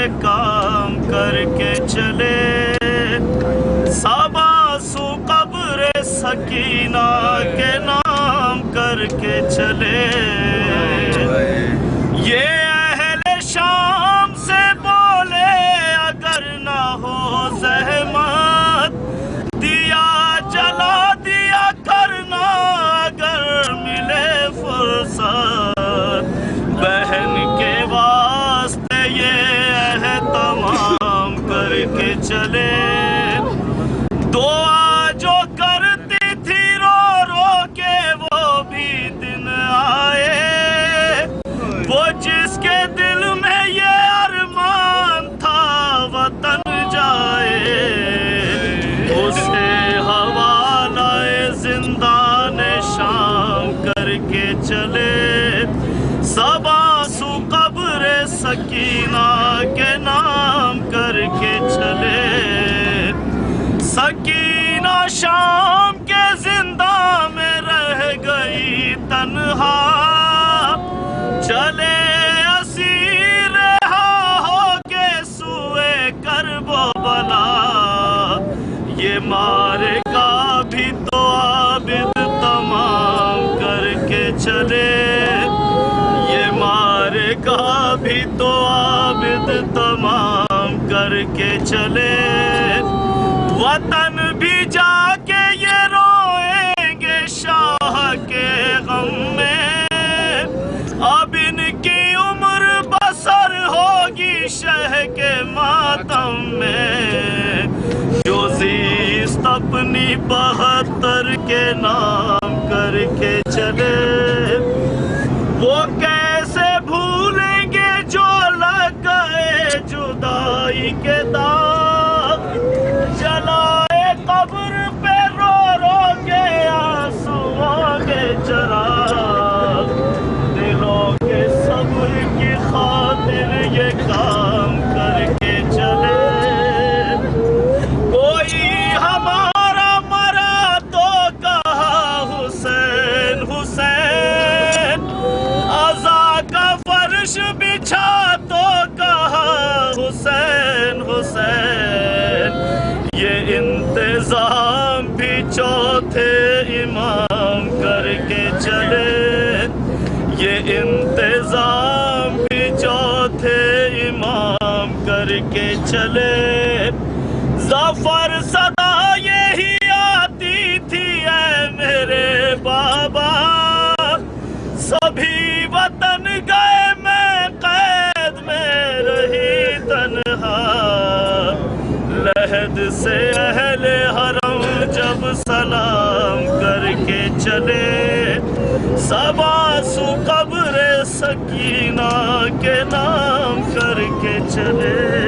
ये काम करके चले, साबासु कब्र सकीना के नाम करके चले। ये अहले शाम से बोले अगर ना हो ज़हमत, दिया जला दिया करना अगर मिले फुर्सत। बहन के वास्ते ये एहतमाम करके चले, दुआ जो करती थी रो रो के वो भी दिन आए, वो जिसके दिल में ये अरमान था वतन जाए, उसे हवालाए जिंदान शाम करके चले, साबासु कब्र सकीना के नाम करके चले। सकीना शाम के जिंदा में रह गई तन्हा, चले असीर रहा हो के सुए करबो बला। ये मारेगा भी तो आबिद तमाम करके चले, ये मारेगा भी तो आबिद तमाम करके चले। वतन भी जाके ये रोएंगे शाह के गम में, अब इनकी उम्र बसर होगी शह के मातम में। जो ज़ीस्त अपनी 72 के नाम करके चले, वो कैसे भूलेंगे जो लग गए जुदाई के दाग। जलाए कब्र पे रो रो के आंसुओं के चराग, दिलों के सब्र की खातिर ये काम करके चले। कोई हमारा मरा तो कहा हुसैन हुसैन, अज़ा का फर्श बिछा तो कहा हुसैन हुसैन। ये इंतज़ाम भी चौथे इमाम करके चले, ये इंतज़ाम भी चौथे इमाम करके चले। ज़फ़र सदा यही आती थी ऐ मेरे बाबा, सभी वतन गए मैं कैद में रही तन्हा। लहद से अहले हरम जब सलाम करके चले, साबासु कब्र सकीना के नाम करके चले।